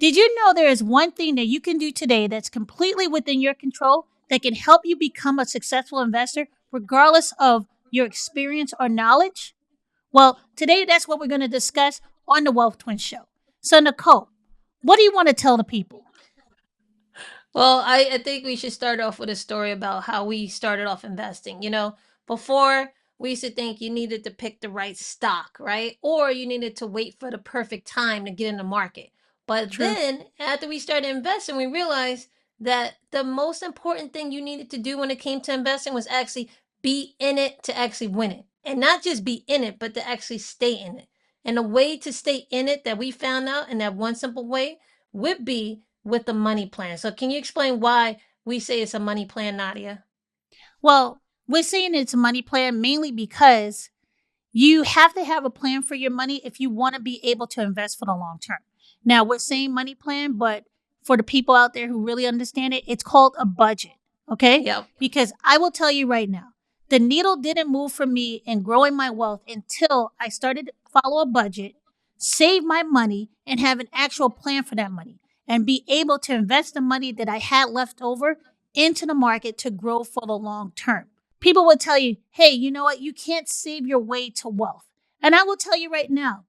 Did you know there is one thing that you can do today that's completely within your control that can help you become a successful investor, regardless of your experience or knowledge? Well, today that's what we're going to discuss on the Wealth Twins show. So, Nicole, what do you want to tell the people? Well, I think we should start off with a story about how we started off investing. Before we used to think you needed to pick the right stock, right? Or you needed to wait for the perfect time to get in the market. But True. then after we started investing, we realized that the most important thing you needed to do when it came to investing was actually be in it to actually win it. And not just be in it, but to actually stay in it. And the way to stay in it that we found out in that one simple way would be with the money plan. So can you explain why we say it's a money plan, Nadia? Well, we're saying it's a money plan mainly because you have to have a plan for your money if you want to be able to invest for the long term. Now, we're saying money plan, but for the people out there who really understand it, it's called a budget. Okay? Yep. Because I will tell you right now, the needle didn't move for me in growing my wealth until I started to follow a budget, save my money, and have an actual plan for that money and be able to invest the money that I had left over into the market to grow for the long term. People will tell you, hey, you know what? You can't save your way to wealth. And I will tell you right now,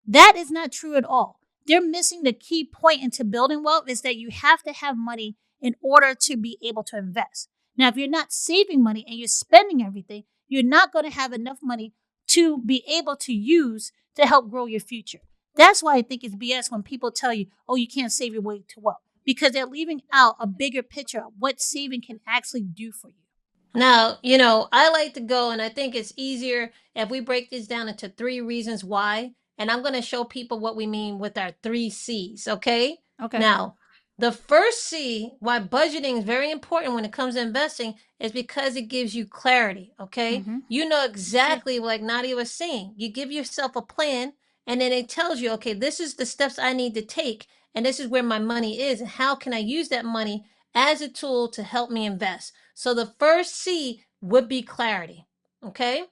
that is not true at all. They're missing the key point into building wealth is that you have to have money in order to be able to invest. Now, if you're not saving money and you're spending everything, you're not going to have enough money to be able to use to help grow your future. That's why I think it's BS when people tell you, oh, you can't save your way to wealth, because they're leaving out a bigger picture of what saving can actually do for you. Now, I like to go, and I think it's easier if we break this down into three reasons why. And I'm going to show people what we mean with our three C's, okay? Okay. Now, the first C, why budgeting is very important when it comes to investing, is because it gives you clarity, okay? Mm-hmm. You know True. exactly, like Nadia was saying, you give yourself a plan, and then it tells you, okay, this is the steps I need to take, and this is where my money is, and how can I use that money as a tool to help me invest. So the first C would be clarity. Okay.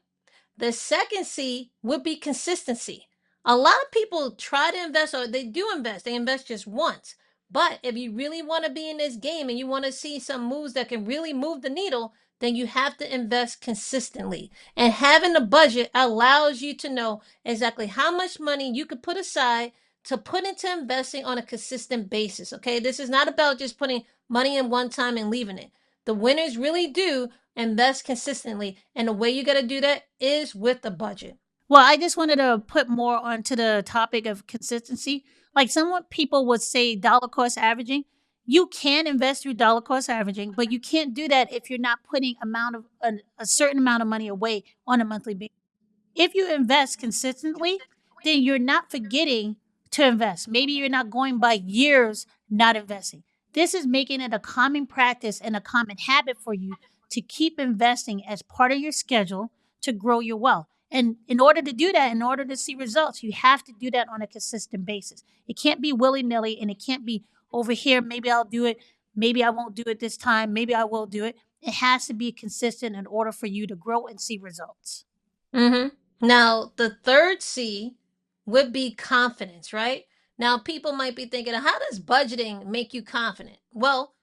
The second C would be consistency. A lot of people try to invest, or they do invest, they invest just once. But if you really want to be in this game and you want to see some moves that can really move the needle, then you have to invest consistently. And having a budget allows you to know exactly how much money you could put aside to put into investing on a consistent basis. Okay. This is not about just putting money in one time and leaving it. The winners really do invest consistently. And the way you got to do that is with a budget. Well, I just wanted to put more onto the topic of consistency. Like some people would say dollar cost averaging. You can invest through dollar cost averaging, but you can't do that if you're not putting a certain amount of money away on a monthly basis. If you invest consistently, then you're not forgetting to invest. Maybe you're not going by years not investing. This is making it a common practice and a common habit for you to keep investing as part of your schedule to grow your wealth. And in order to do that, in order to see results, you have to do that on a consistent basis. It can't be willy nilly and it can't be over here. Maybe I'll do it. Maybe I won't do it this time. Maybe I will do it. It has to be consistent in order for you to grow and see results. Now, the third C would be confidence, right? Now, people might be thinking, how does budgeting make you confident? Well,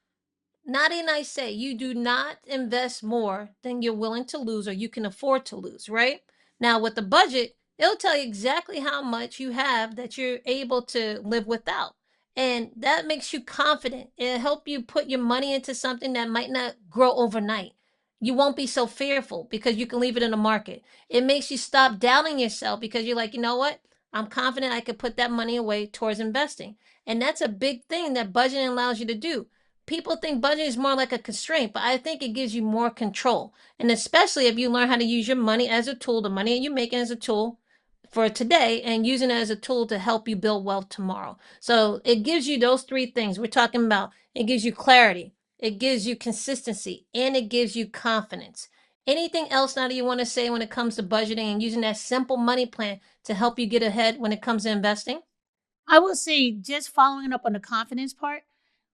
Nadia and I say you do not invest more than you're willing to lose or you can afford to lose, right? Now, with the budget, it'll tell you exactly how much you have that you're able to live without. And that makes you confident. It'll help you put your money into something that might not grow overnight. You won't be so fearful because you can leave it in the market. It makes you stop doubting yourself because you're like, you know what? I'm confident I could put that money away towards investing. And that's a big thing that budgeting allows you to do. People think budget is more like a constraint, but I think it gives you more control. And especially if you learn how to use your money as a tool, the money you're making as a tool for today and using it as a tool to help you build wealth tomorrow. So it gives you those three things we're talking about. It gives you clarity, it gives you consistency, and it gives you confidence. Anything else now that you want to say when it comes to budgeting and using that simple money plan to help you get ahead when it comes to investing? I will say, just following up on the confidence part,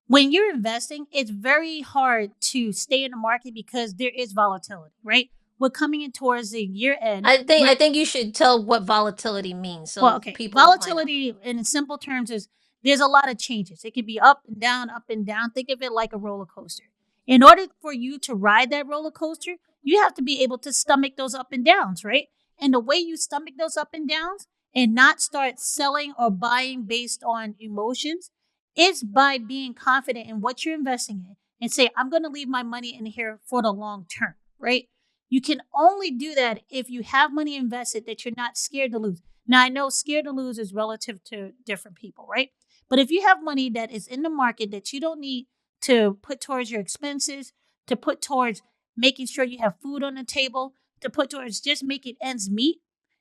when you're investing, it's very hard to stay in the market because there is volatility, right? We're coming in towards the year end. I think I think you should tell what volatility means Well, so okay. people will find out. Volatility in simple terms is there's a lot of changes. It could be up and down, up and down. Think of it like a roller coaster. In order for you to ride that roller coaster, you have to be able to stomach those up and downs, right? And the way you stomach those up and downs and not start selling or buying based on emotions is by being confident in what you're investing in and say, I'm going to leave my money in here for the long term, right? You can only do that if you have money invested that you're not scared to lose. Now, I know scared to lose is relative to different people, right? But if you have money that is in the market that you don't need to put towards your expenses, to put towards making sure you have food on the table, to put towards just making ends meet,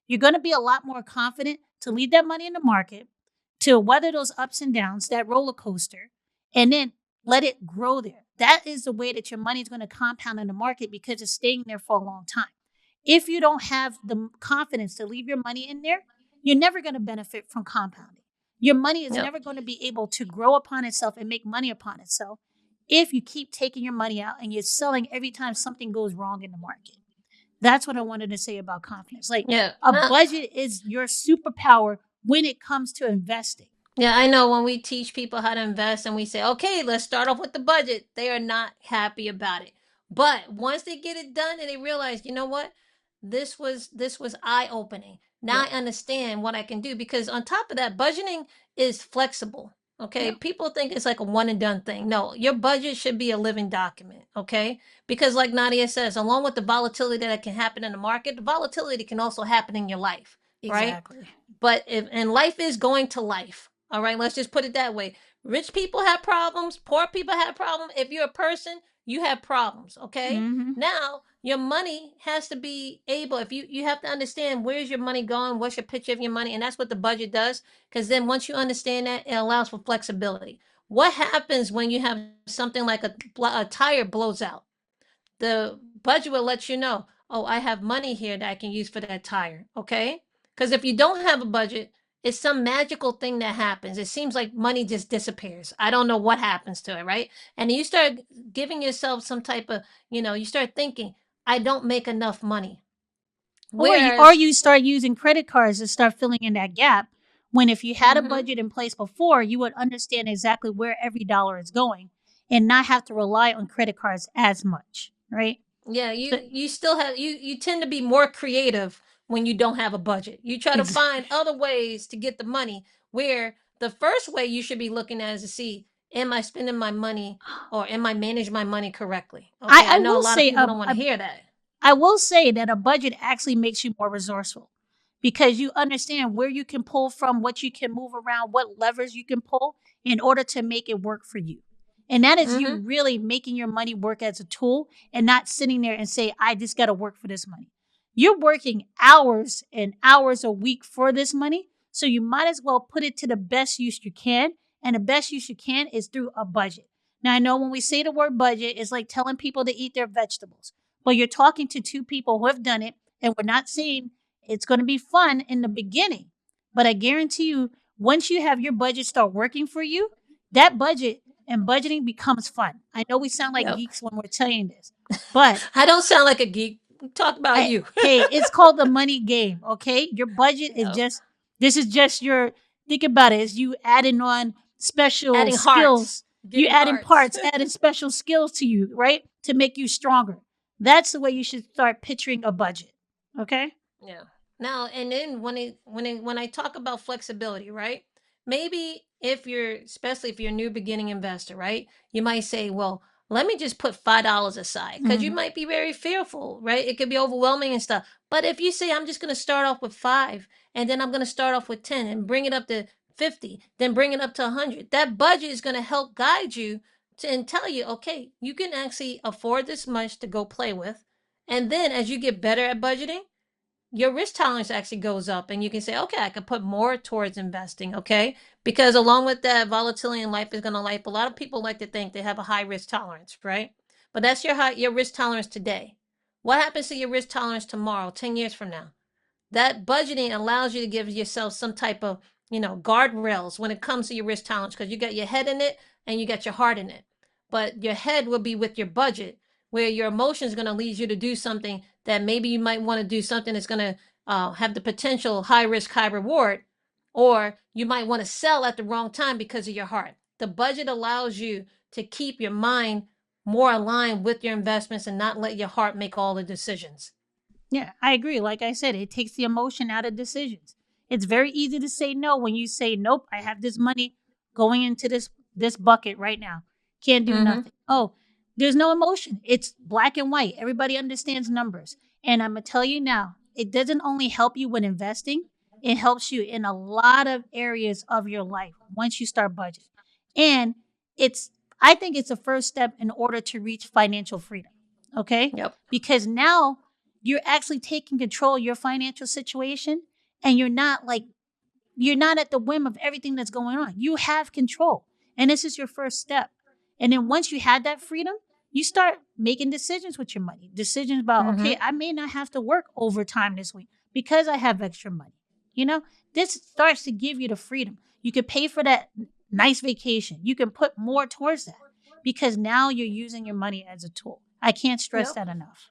you're going to be a lot more confident to leave that money in the market, to weather those ups and downs, that roller coaster, and then let it grow there. That is the way that your money is going to compound in the market because it's staying there for a long time. If you don't have the confidence to leave your money in there, you're never going to benefit from compounding. Your money is Yep. never going to be able to grow upon itself and make money upon itself if you keep taking your money out and you're selling every time something goes wrong in the market. That's what I wanted to say about confidence. Like Yeah. a budget is your superpower when it comes to investing. Yeah, I know when we teach people how to invest and we say, okay, let's start off with the budget, they are not happy about it. But once they get it done and they realize, you know what? This was eye opening. Now Yep. I understand what I can do because on top of that, budgeting is flexible. Okay. Yep. People think it's like a one and done thing. No, your budget should be a living document. Okay. Because like Nadia says, along with the volatility that can happen in the market, the volatility can also happen in your life. Right. Exactly. But if and life is going to life. All right, let's just put it that way. Rich people have problems, poor people have problems. If you're a person, you have problems, okay? Mm-hmm. Now, your money has to be able if you have to understand where's your money going, what's your picture of your money, and that's what the budget does because then once you understand that, it allows for flexibility. What happens when you have something like a tire blows out? The budget will let you know, oh, I have money here that I can use for that tire. Okay. Because if you don't have a budget, it's some magical thing that happens. It seems like money just disappears. I don't know what happens to it, right? And you start giving yourself some type of, you start thinking, I don't make enough money. Or Whereas, you start using credit cards to start filling in that gap. When if you had a mm-hmm, budget in place before, you would understand exactly where every dollar is going and not have to rely on credit cards as much, right? yeah, So, you still have you tend to be more creative when you don't have a budget. You try to exactly. find other ways to get the money where the first way you should be looking at is to see am I spending my money or am I managing my money correctly? Okay, I I know a will lot of say people don't want to hear that. I will say that a budget actually makes you more resourceful because you understand where you can pull from, what you can move around, what levers you can pull in order to make it work for you. And that is you Mm-hmm. really making your money work as a tool and not sitting there and say, I just got to work for this money. You're working hours and hours a week for this money. So you might as well put it to the best use you can. And the best use you can is through a budget. Now, I know when we say the word budget, it's like telling people to eat their vegetables. But you're talking to two people who have done it, and we're not saying it's going to be fun in the beginning. But I guarantee you, once you have your budget start working for you, that budget and budgeting becomes fun. I know we sound like Yep. geeks when we're telling this, but I don't sound like a geek. Talk about you. hey, it's called the money game, okay? Your budget is Yep. just, this is just your, think about it, is you adding on special Adding hearts, skills, you giving adding hearts. parts, adding special skills to you, right? To make you stronger. That's the way you should start picturing a budget, okay? Yeah. Now and then when I talk about flexibility, right? Maybe if you're especially if you're a new beginning investor, right? You might say, well, let me just put $5 aside because you Mhm. might be very fearful, right? It could be overwhelming and stuff. But if you say I'm just going to start off with 5 and then I'm going to start off with 10 and bring it up to 50, then bring it up to 100. That budget is going to help guide you to and tell you, okay, you can actually afford this much to go play with. And then as you get better at budgeting, your risk tolerance actually goes up and you can say, okay, I could put more towards investing. Okay. Because along with that, volatility in life is going to life. A lot of people like to think they have a high risk tolerance, right? But that's your risk tolerance today. What happens to your risk tolerance tomorrow, 10 years from now? That budgeting allows you to give yourself some type of guardrails when it comes to your risk tolerance because you got your head in it and you got your heart in it, but your head will be with your budget where your emotions are going to lead you to do something that maybe you might want to do something that's going to have the potential high risk high reward, or you might want to sell at the wrong time because of your heart. The budget allows you to keep your mind more aligned with your investments and not let your heart make all the decisions. Yeah, I agree. Like I said, it takes the emotion out of decisions. It's very easy to say no when you say, "Nope, I have this money going into this bucket right now. Can't do Mm-hmm. nothing." Oh, there's no emotion. It's black and white. Everybody understands numbers. And I'm gonna tell you now, it doesn't only help you when investing, it helps you in a lot of areas of your life once you start budgeting. And it's I think it's a first step in order to reach financial freedom. Okay? Yep. Because now you're actually taking control of your financial situation, and you're not at the whim of everything that's going on. You have control. And this is your first step. And then once you have that freedom, you start making decisions with your money. Decisions about, Mm-hmm. okay, I may not have to work overtime this week because I have extra money. You know, this starts to give you the freedom. You can pay for that nice vacation. You can put more towards that because now you're using your money as a tool. I can't stress Yep. that enough.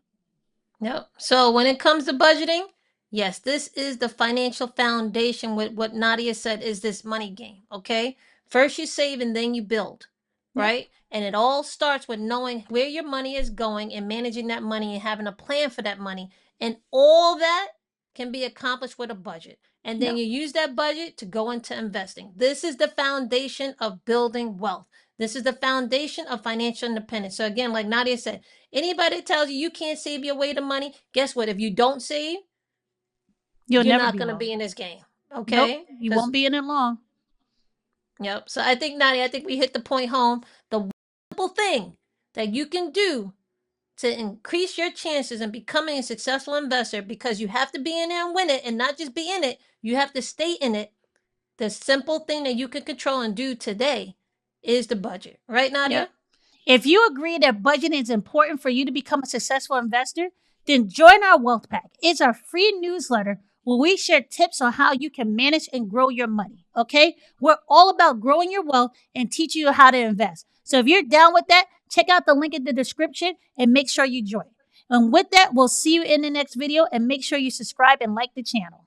Yep. So when it comes to budgeting, yes, this is the financial foundation with what Nadia said is this money game. Okay. First you save and then you build, Yep. right? And it all starts with knowing where your money is going and managing that money and having a plan for that money. And all that can be accomplished with a budget. And then Yep. you use that budget to go into investing. This is the foundation of building wealth. This is the foundation of financial independence. So again, like Nadia said, anybody that tells you you can't save your way to money, guess what? If you don't save, You'll you're never not be going to wealthy. be in this game. Nope. Okay? You Because, won't be in it long. yep. So I think, Nadia, I think we hit the point home. The simple thing that you can do to increase your chances in becoming a successful investor, because you have to be in there and win it and not just be in it, you have to stay in it. The simple thing that you can control and do today is the budget. Right, Yep. Nadia? If you agree that budgeting is important for you to become a successful investor, then join our Wealth Pack. It's our free newsletter where we share tips on how you can manage and grow your money. Okay? We're all about growing your wealth and teaching you how to invest. So if you're down with that, check out the link in the description and make sure you join. And with that, we'll see you in the next video, and make sure you subscribe and like the channel.